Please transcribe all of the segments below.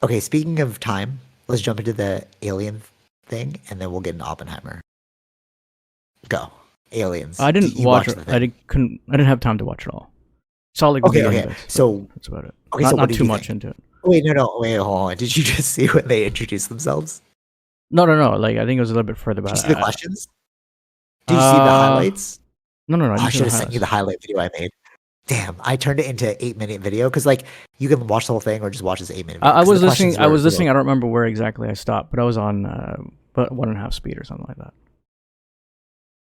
Okay, speaking of time, let's jump into the alien thing, and then we'll get into Oppenheimer. Go. Aliens. I Did didn't you watch watch it. the I thing? didn't have time to watch it all. Saw like the Okay, beginning okay. bits, but So, that's about it. okay, so what Not did too you much think? into it. Wait, no, wait, hold on. Did you just see when they introduced themselves? No. Like I think it was a little bit further Did you about see the it. questions? Did you see the highlights? No. I Oh, I didn't see should the have sent you highlights. the highlight video I made. Damn, I turned it into 8-minute video because like you can watch the whole thing or just watch this 8-minute video I because the was listening. questions I were was listening. I don't remember where exactly I stopped, but I was on but 1.5 speed or something like that.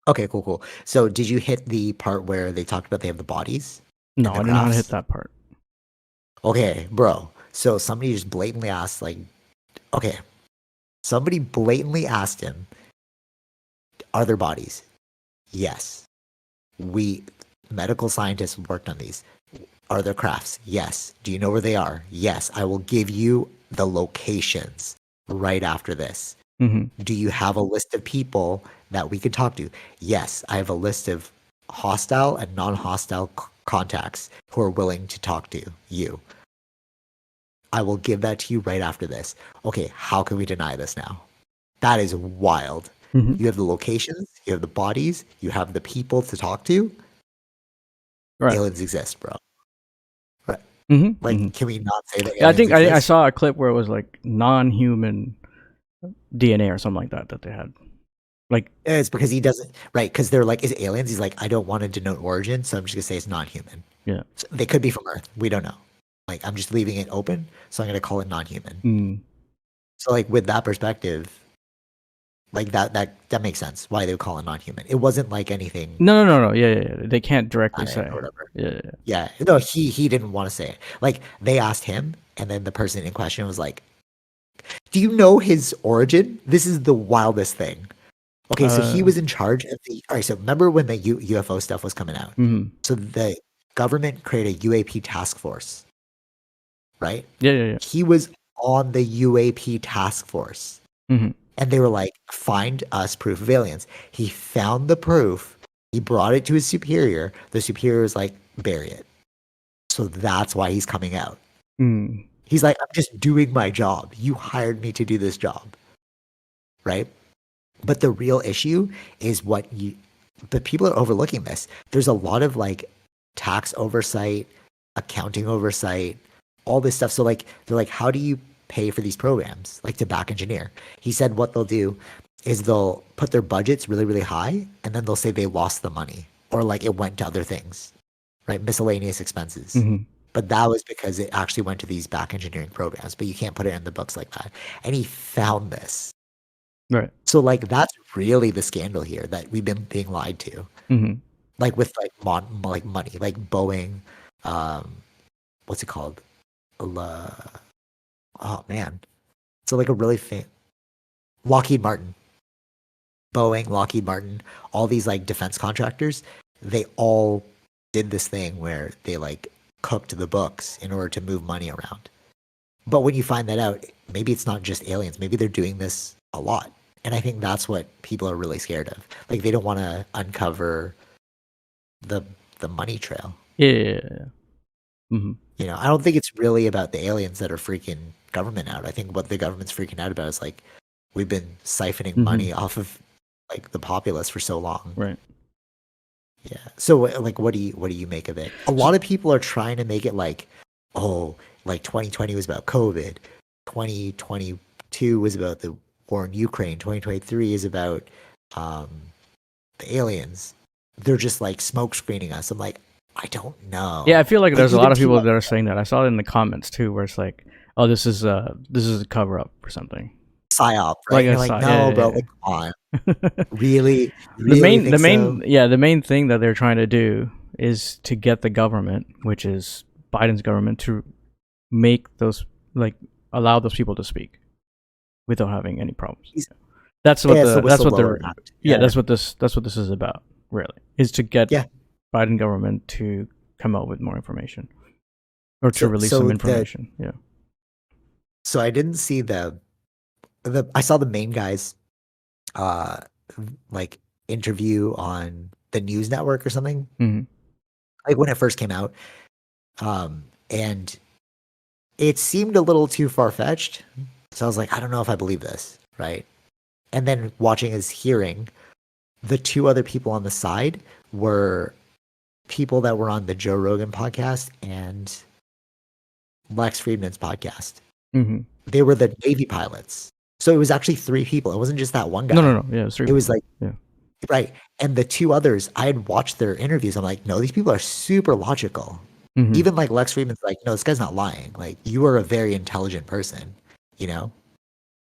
okay, cool. So did you hit the part where they talked about they have the bodies and No, the I didn't know how to hit graphs? that part. Okay, bro. So somebody just blatantly asked, like, okay, somebody blatantly asked him, are there bodies? Yes. We medical scientists worked on these. Are there crafts? Yes. Do you know where they are? Yes. I will give you the locations right after this. Mm-hmm. Do you have a list of people that we could talk to? Yes. I have a list of hostile and non-hostile contacts who are willing to talk to you. I will give that to you right after this. Okay, how can we deny this now? That is wild. Mm-hmm. You have the locations, you have the bodies, you have the people to talk to. Right. Aliens exist, bro. Right. Mm-hmm. Like, Mm-hmm. can we not say that Yeah, I aliens think I exist? saw a clip where it was like non-human DNA or something like that they had. Like, It's because he doesn't, right? Because they're like, is it aliens? He's like, I don't want to denote origin, so I'm just gonna say it's non-human. yeah. So they could be from Earth. We don't know. Like, I'm just leaving it open, so I'm gonna call it non-human. Mm. So, like, with that perspective, like that makes sense why they would call it non-human. It wasn't like anything No. Yeah. They can't directly planet say. or whatever. Yeah. Yeah, no, he didn't want to say it. Like they asked him, and then the person in question was like, "Do you know his origin?" This is the wildest thing. Okay, so he Uh. was in charge of the. All right, so remember when the UFO stuff was coming out? Mm-hmm. So the government created a UAP task force, right? Yeah. He was on the UAP task force, Mm-hmm. and they were like, "Find us proof of aliens." He found the proof. He brought it to his superior. The superior was like, "Bury it." So that's why he's coming out. Mm. He's like, I'm just doing my job. You hired me to do this job. Right. But the real issue is but people are overlooking this. There's a lot of like tax oversight, accounting oversight, all this stuff. So like, they're like, how do you pay for these programs? Like to back engineer. He said what they'll do is they'll put their budgets really, really high and then they'll say they lost the money or like it went to other things, right? Miscellaneous expenses. Mm-hmm. But that was because it actually went to these back engineering programs, but you can't put it in the books like that. And he found this. Right. So like that's really the scandal here that we've been being lied to. Mm-hmm. Like with like like money, like Boeing, um, what's it called? La, oh man. So like a really Lockheed Martin, Boeing, Lockheed Martin, all these like defense contractors, they all did this thing where they like cooked the books in order to move money around. But when you find that out, maybe it's not just aliens. Maybe they're doing this a lot. And I think that's what people are really scared of. Like they don't want to uncover the the money trail. Yeah. Mm-hmm. You know, I don't think it's really about the aliens that are freaking government out. I think what the government's freaking out about is like we've been siphoning Mm-hmm. money off of like the populace for so long. Right. Yeah. So like what do you make of it? A lot of people are trying to make it like, oh, like 2020 was about COVID. 2022 was about the war in Ukraine. 2023 is about um the aliens. They're just like smoke screening us. I'm like, I don't know. Yeah, I feel like Like there's a lot even of people T-Mobile, that are saying that. I saw it in the comments too, where it's like, "Oh, this is a cover up or something." psyop, right? Like And I you're like, saw, no, bro, yeah. like, come on. Really? You The really main, think so? the main thing that they're trying to do is to get the government, which is Biden's government, to make those like allow those people to speak without having any problems. He's, That's what yeah, it's the that's what whistleblower they're act. yeah, Yeah. that's what this is about, really. Is to get Yeah. Biden government to come out with more information or to So release some so the information. Yeah. so I didn't see I saw the main guys uh like interview on the news network or something Mm-hmm. like when it first came out and it seemed a little too far-fetched. So I was like, I don't know if I believe this, right? And then watching his hearing, the two other people on the side were people that were on the Joe Rogan podcast and Lex Friedman's podcast. Mm-hmm. They were the Navy pilots. So it was actually three people. It wasn't just that one guy. No. Yeah, It was like, yeah. right. And the two others, I had watched their interviews. I'm like, no, these people are super logical. Mm-hmm. Even like Lex Friedman's like, no, this guy's not lying. Like, you are a very intelligent person, you know?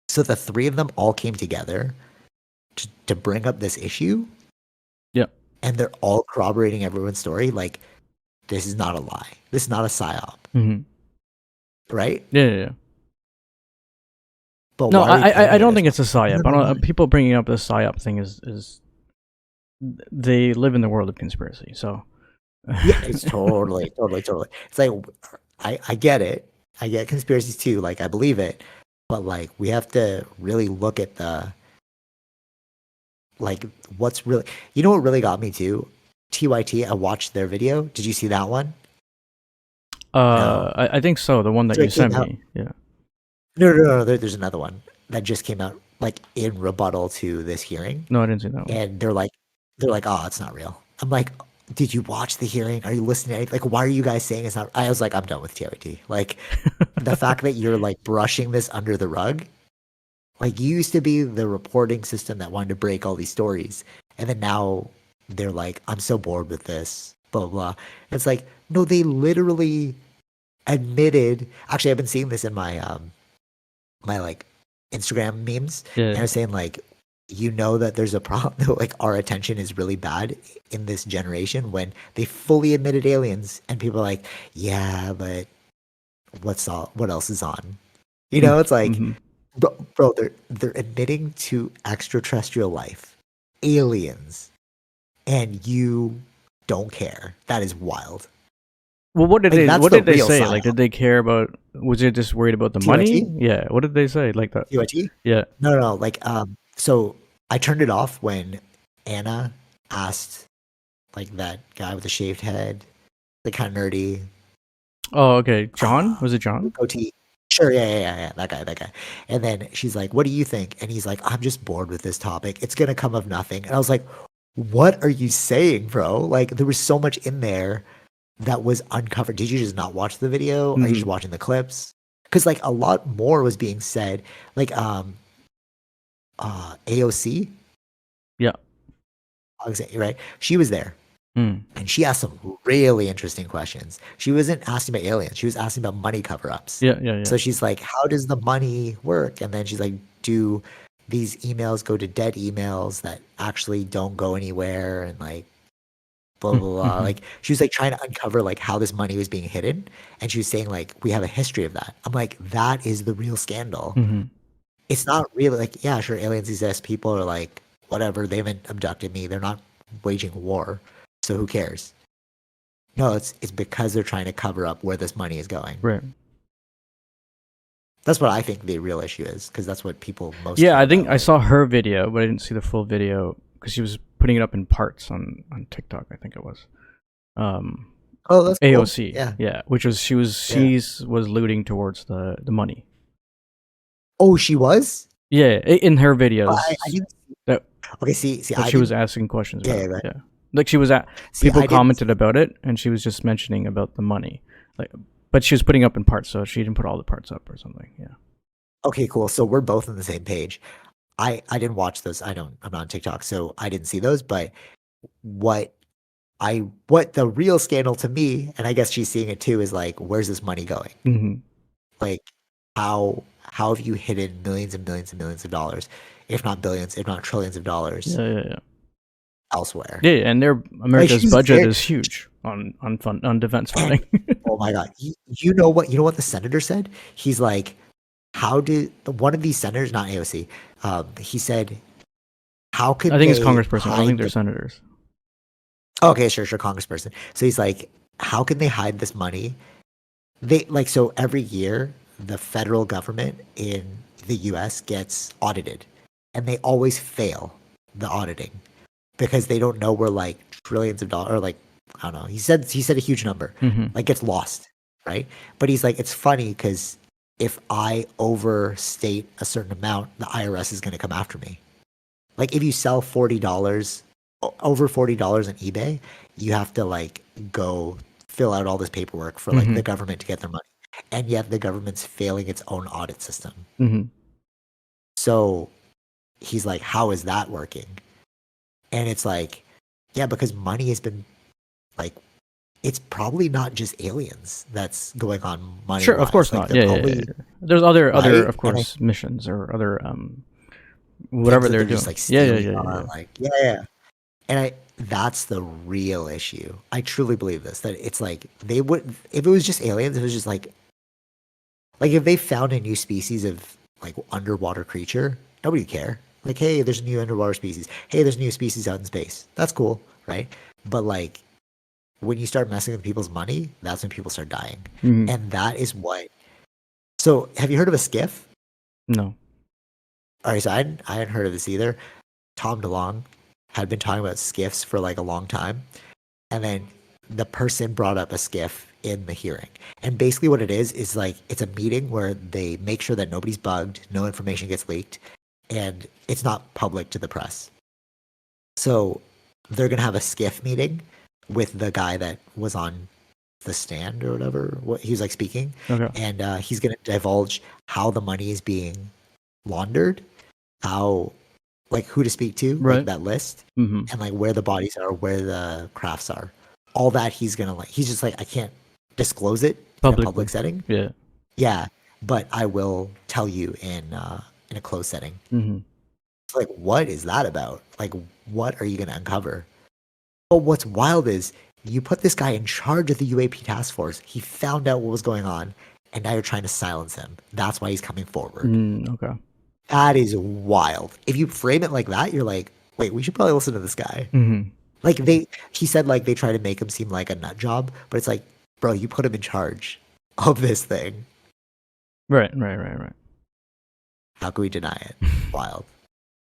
So the three of them all came together to bring up this issue. Yeah. And they're all corroborating everyone's story. Like, this is not a lie. This is not a psyop. Mm-hmm. Right? Yeah. But No, why are we I painting don't it think as- it's a psyop. No, no, I don't, no. people bringing up the psyop thing is they live in the world of conspiracy. So Yeah, it's totally. It's like I get it. I get conspiracies too. Like I believe it, but like we have to really look at the like what's really. You know what really got me too? TYT. I watched their video. Did you see that one? No. I think so. The one that So you it came sent out. me. Yeah. No. There's another one that just came out like in rebuttal to this hearing, No, I didn't see that one. and they're like, oh, it's not real. I'm like, did you watch the hearing? Are you listening to anything? Like, why are you guys saying it's not? I was like, I'm done with TYT. Like, the fact that you're like brushing this under the rug, like you used to be the reporting system that wanted to break all these stories, and then now they're like, I'm so bored with this, blah blah. Blah. It's like, no, they literally admitted. Actually, I've been seeing this in my my like Instagram memes, Yeah. and I was saying like, you know that there's a problem. Like our attention is really bad in this generation when they fully admitted aliens, and people are like, yeah, but what else is on? You know, it's like, Mm-hmm. bro, they're admitting to extraterrestrial life, aliens, and you don't care. That is wild. Well, what did Like, they that's what the did they real say? psyop. Like, did they care about? Was it just worried about the money? TYT? Yeah. What did they say? Like that? TYT? Yeah. No. Like, so I turned it off when Anna asked, like, that guy with the shaved head, the kind of nerdy Oh, okay. John? Was it John? goatee. Sure, yeah. That guy. And then she's like, "What do you think?" And he's like, "I'm just bored with this topic. It's gonna come of nothing." And I was like, "What are you saying, bro? Like, there was so much in there that was uncovered. Did you just not watch the video? Are you just Mhm. watching the clips? Because like a lot more was being said. Like, AOC, Yeah. right? She was there. Mm. And she asked some really interesting questions. She wasn't asking about aliens. She was asking about money cover-ups. Yeah. So she's like, how does the money work? And then she's like, do these emails go to dead emails that actually don't go anywhere? And like, blah, blah, blah. Mhm. Like, she was like trying to uncover like how this money was being hidden. And she was saying like, we have a history of that. I'm like, that is the real scandal. Mhm. It's not really like, yeah, sure, aliens exist. People are like, whatever, they haven't abducted me. They're not waging war. So who cares? No, it's because they're trying to cover up where this money is going. Right. That's what I think the real issue is, because that's what people most. Yeah, care I think about, I right? saw her video, but I didn't see the full video because she was putting it up in parts on TikTok. I think it was. Oh, that's cool. AOC. Yeah. Yeah. Which was she was alluding towards the money. Oh, she was. Yeah, in her videos. Oh, I didn't. That- Okay, see, that I she was didn't- asking questions Yeah, about. right. Yeah. Like she was at see, I people didn't- commented about it, and she was just mentioning about the money. Like, but she was putting up in parts, so she didn't put all the parts up or something. Yeah. Okay, cool. So we're both on the same page. I didn't watch those. I'm not on TikTok, so I didn't see those. But what the real scandal to me, and I guess she's seeing it too, is like, where's this money going? Mm-hmm. Like, how have you hidden millions and millions and millions of dollars, if not billions, if not trillions of dollars Yeah. elsewhere? Yeah, and their America's she's budget there- is huge on defense funding. Oh my god! You know what? You know what the senator said? He's like, how did one of these senators, not AOC, he said, how could I think it's they congressperson. I don't hide think they're the- senators. Okay, sure, congressperson. So he's like, how can they hide this money? They like, so every year the federal government in the US gets audited, and they always fail the auditing because they don't know where like trillions of dollars, or like, I don't know. He said a huge number, Mm-hmm. like, gets lost. right? But he's like, it's funny because if I overstate a certain amount, the IRS is going to come after me. Like if you sell $40 over $40 on eBay, you have to like go fill out all this paperwork for like Mm-hmm. the government to get their money. And yet the government's failing its own audit system. Mm-hmm. So he's like, how is that working? And it's like, yeah, because money has been like, it's probably not just aliens that's going on money Sure, of course like not. Yeah, probably yeah. There's other, right. of course, missions or other, Things whatever that they're they're doing. just like Yeah, yeah, stealing yeah, on, yeah. like yeah. And that's the real issue. I truly believe this, that it's like they would, if it was just aliens, it was just like if they found a new species of like underwater creature, nobody would care. Like, hey, there's a new underwater species. Hey, there's a new species out in space. That's cool, right? But like when you start messing with people's money, that's when people start dying. Mm-hmm. And that is what. So, have you heard of a skiff? No. All right, so I hadn't heard of this either. Tom DeLonge had been talking about skiffs for like a long time. And then the person brought up a skiff in the hearing. And basically what it is like it's a meeting where they make sure that nobody's bugged, no information gets leaked, and it's not public to the press. So they're gonna have a skiff meeting with the guy that was on the stand or whatever. What he was like speaking, Okay. and he's gonna divulge how the money is being laundered, how like who to speak to, like Right. that list, Mm-hmm. and like where the bodies are, where the crafts are. All that he's gonna like. He's just like I can't disclose it in a Publicly. public setting. Yeah. Yeah, but I will tell you in a closed setting. Mm-hmm. It's like what is that about? Like what are you gonna uncover? But what's wild is you put this guy in charge of the UAP task force. He found out what was going on, and now you're trying to silence him. That's why he's coming forward. Okay. That is wild. If you frame it like that, you're like, wait, we should probably listen to this guy. Mm-hmm. Like he said like they try to make him seem like a nut job, but it's like, bro, you put him in charge of this thing. Right. How can we deny it? Wild.